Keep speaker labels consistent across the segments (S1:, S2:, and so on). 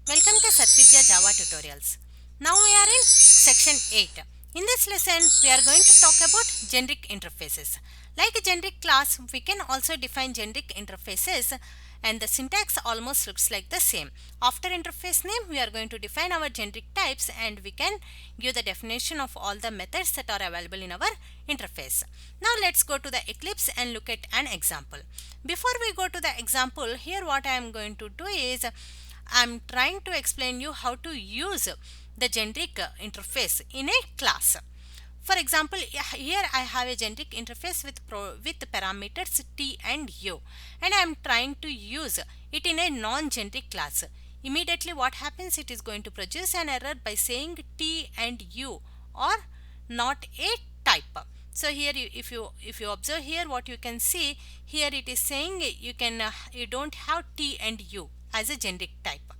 S1: Welcome to Satvidya Java Tutorials. Now we are in section 8. In this lesson, we are going to talk about generic interfaces. Like a generic class, we can also define generic interfaces and the syntax almost looks like the same. After interface name, we are going to define our generic types and we can give the definition of all the methods that are available in our interface. Now let's go to the Eclipse and look at an example. Before we go to the example, here what I am going to do is I'm trying to explain you how to use the generic interface in a class. For example, here I have a generic interface with parameters t and u, and I am trying to use it in a non-generic class. Immediately what happens, it is going to produce an error by saying t and u are not a type. So here if you observe here, what you can see here, it is saying you don't have t and u as a generic type.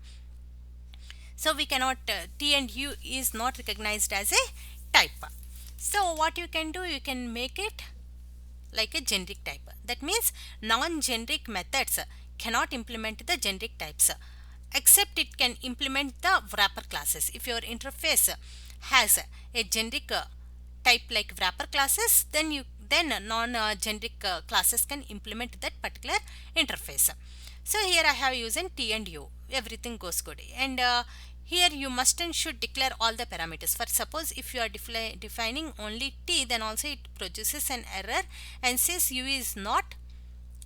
S1: So we cannot t and u is not recognized as a type. So what you can do, you can make it like a generic type. That means non-generic methods cannot implement the generic types, except it can implement the wrapper classes. If your interface has a generic type like wrapper classes, then non-generic classes can implement that particular interface. So here I have using t and u, everything goes good, and here you must and should declare all the parameters. For suppose if you are defining only t, then also it produces an error and says u is not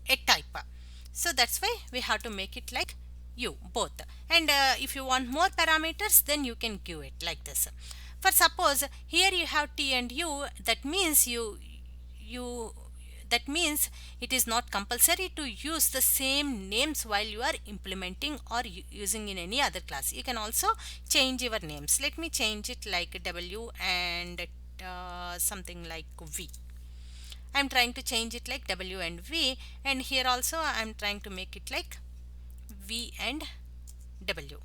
S1: a type. So that's why we have to make it like u both, and if you want more parameters, then you can give it like this. For suppose here you have t and u, that means that means it is not compulsory to use the same names while you are implementing or using in any other class. You can also change your names. Let me change it like w and something like v. I am trying to change it like w and v, and here also I am trying to make it like v and w.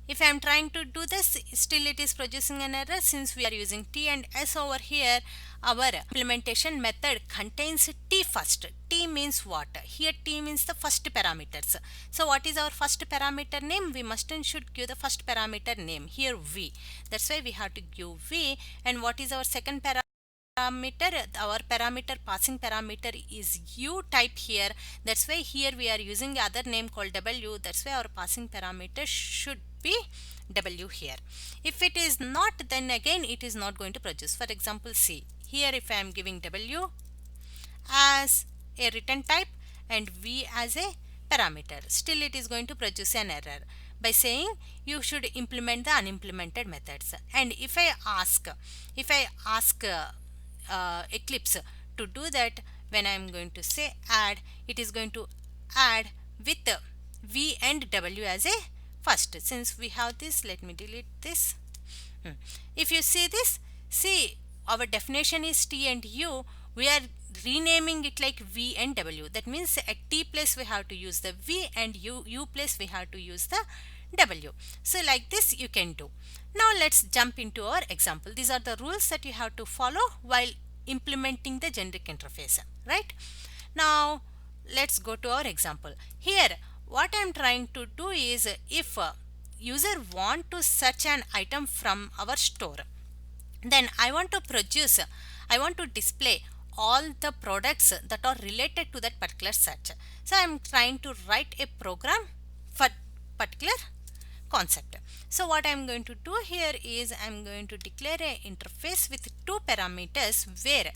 S1: If I am trying to do this, still it is producing an error since we are using t and s over here. Our implementation method contains t first. T means what? Here t means the first parameters. So what is our first parameter name? We must and should give the first parameter name. Here v. That's why we have to give v. And what is our second parameter? Our parameter, passing parameter, is u type here. That's why here we are using the other name called w. That's why our passing parameter should be w here. If it is not, then again it is not going to produce. For example, see here, if I am giving w as a return type and v as a parameter, still it is going to produce an error by saying you should implement the unimplemented methods. And if I ask Eclipse to do that, when I am going to say add, it is going to add with v and w as a first. Since we have this, let me delete this. If you see this, see our definition is t and u, we are renaming it like v and w. That means at t place we have to use the v, and u place we have to use the w. So like this you can do. Now let's jump into our example. These are the rules that you have to follow while implementing the generic interface, right? Now let's go to our example. Here what I am trying to do is, if user want to search an item from our store, then I want to display all the products that are related to that particular search. So I am trying to write a program for particular concept. So what I am going to do here is I am going to declare an interface with two parameters, where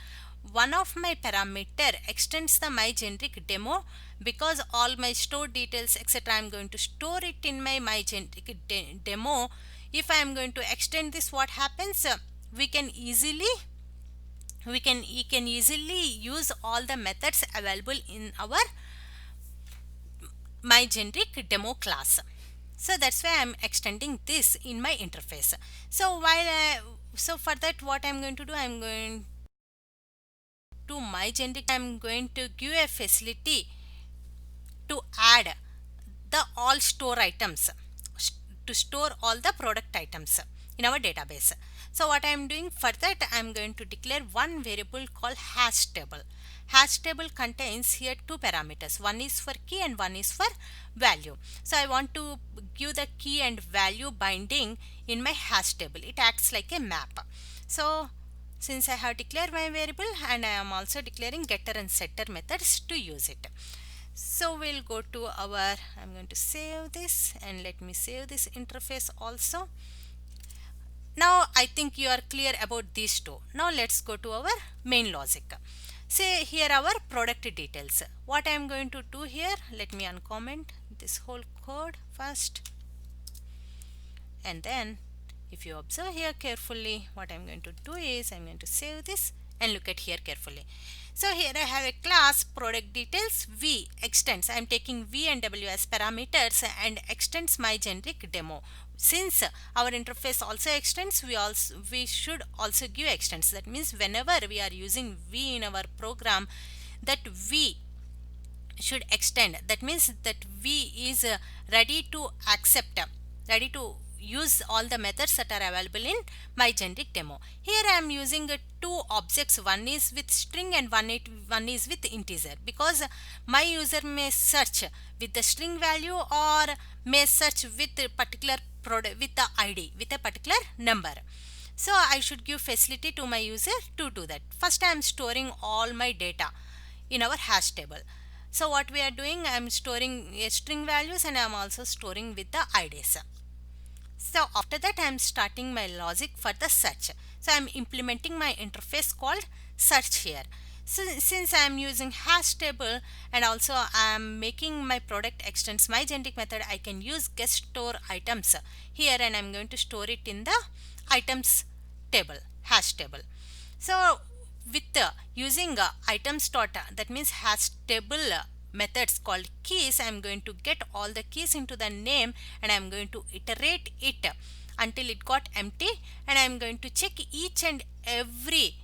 S1: one of my parameter extends the my generic demo, because all my store details etc. I am going to store it in my generic demo. If I am going to extend this, what happens? We can easily use all the methods available in our my generic demo class. So that's why I'm extending this in my interface. So so for that, what I'm going to do, I'm going to my generic, I'm going to give a facility to add the all store items, to store all the product items in our database. So what I am doing for that, I am going to declare one variable called hash table. hash table contains here two parameters. One is for key and one is for value. So I want to give the key and value binding in my hash table. It acts like a map. So since I have declared my variable, and I am also declaring getter and setter methods to use it. So we'll go to our, I'm going to save this, and let me save this interface also. Now I think you are clear about these two. Now let's go to our main logic. Say here our product details. What I am going to do here, let me uncomment this whole code first, and then if you observe here carefully, what I'm going to do is I'm going to save this and look at here carefully. So here I have a class product details v extends. I'm taking v and w as parameters and extends my generic demo. Since our interface also extends, we should also give extends. That means whenever we are using v in our program, that v should extend. That means that v is ready to accept, ready to use all the methods that are available in my generic demo. Here I am using two objects, one is with string and one is with integer, because my user may search with the string value or may search with a particular product with the ID, with a particular number. So I should give facility to my user to do that. First I am storing all my data in our hash table. So what we are doing, I am storing string values and I am also storing with the IDs. So after that I am starting my logic for the search. So I am implementing my interface called search here. So since I am using hash table and also I am making my product extends my generic method, I can use get store items here, and I am going to store it in the items table, hash table. So with using items dot, that means hash table methods called keys, I am going to get all the keys into the name and I am going to iterate it until it got empty, and I am going to check each and every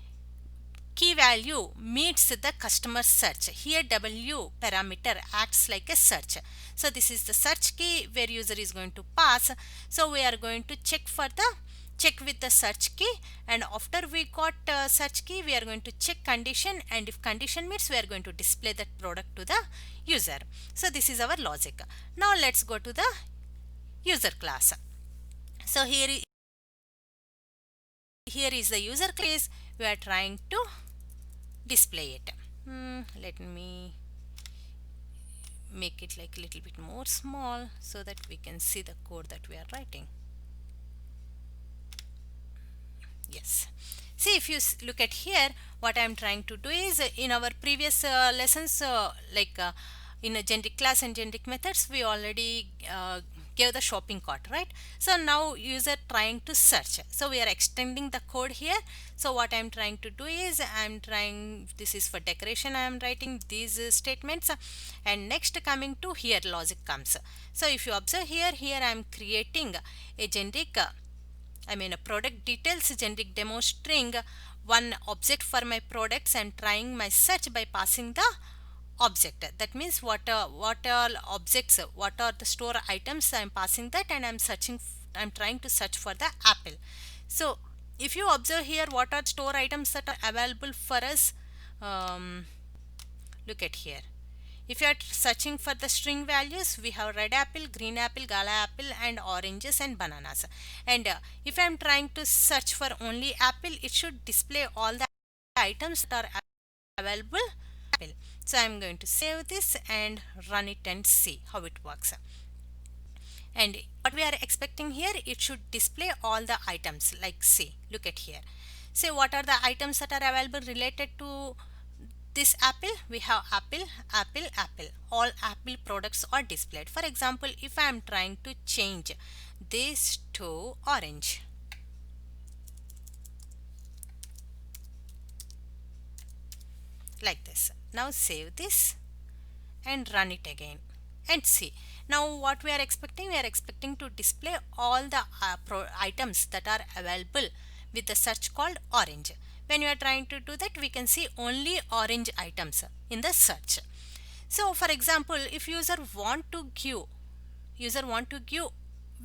S1: key value meets the customer search. Here w parameter acts like a search. So this is the search key where user is going to pass. So we are going to check with the search key, and after we got search key we are going to check condition, and if condition meets we are going to display that product to the user. So this is our logic. Now let's go to the user class. So here is the user class. We are trying to display it. Let me make it like a little bit more small so that we can see the code that we are writing. Yes. See, if you look at here, what I am trying to do is in our previous lessons, in a generic class and generic methods, we already gave the shopping cart, right? So now user trying to search. So we are extending the code here. So what I am trying to do is this is for decoration, I am writing these statements, and next coming to here logic comes. So if you observe here I am creating a generic a product details generic demo string, one object for my products, and trying my search by passing the object. That means what all objects, what are the store items, I am passing that, and I am trying to search for the apple. So if you observe here what are store items that are available for us, look at here. If you are searching for the string values, we have red apple, green apple, gala apple, and oranges and bananas. And if I am trying to search for only apple, it should display all the items that are available. So I am going to save this and run it and see how it works. And what we are expecting here, it should display all the items. Like see, look at here. Say what are the items that are available related to this apple. We have apple, apple, apple. All apple products are displayed. For example, if I am trying to change this to orange, like this. Now save this and run it again and see. Now what we are expecting to display all the items that are available with the search called orange. When you are trying to do that, we can see only orange items in the search. So for example, if user want to give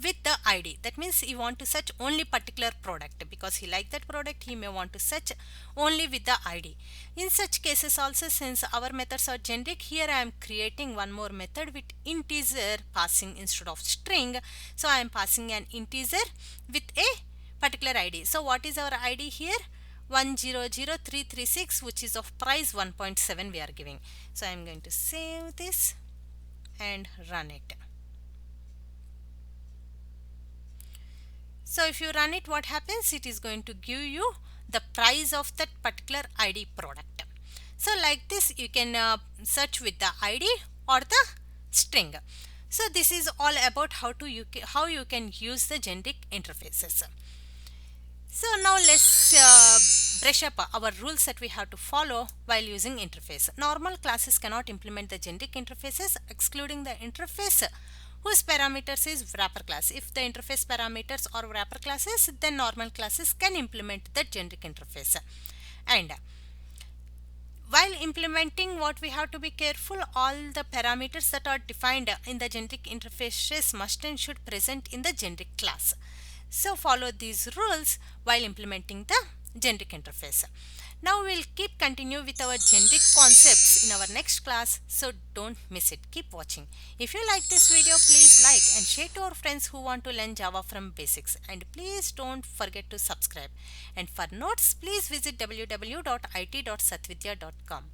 S1: with the ID. That means he want to search only particular product because he like that product, he may want to search only with the ID. In such cases also, since our methods are generic, here I am creating one more method with integer passing instead of string. So I am passing an integer with a particular ID. So what is our ID here? 100336, which is of price 1.7 we are giving. So I am going to save this and run it. So if you run it, what happens? It is going to give you the price of that particular ID product. So like this you can search with the ID or the string. So this is all about how you can use the generic interfaces. So now let's brush up our rules that we have to follow while using interface. Normal classes cannot implement the generic interfaces, excluding the interface whose parameters is wrapper class. If the interface parameters are wrapper classes, then normal classes can implement the generic interface. And while implementing, what we have to be careful, all the parameters that are defined in the generic interfaces must and should present in the generic class. So follow these rules while implementing the generic interface. Now we'll keep continue with our generic concepts in our next class, so don't miss it. Keep watching. If you like this video, please like and share to our friends who want to learn Java from basics, and please don't forget to subscribe. And for notes, please visit www.it.sathvidya.com.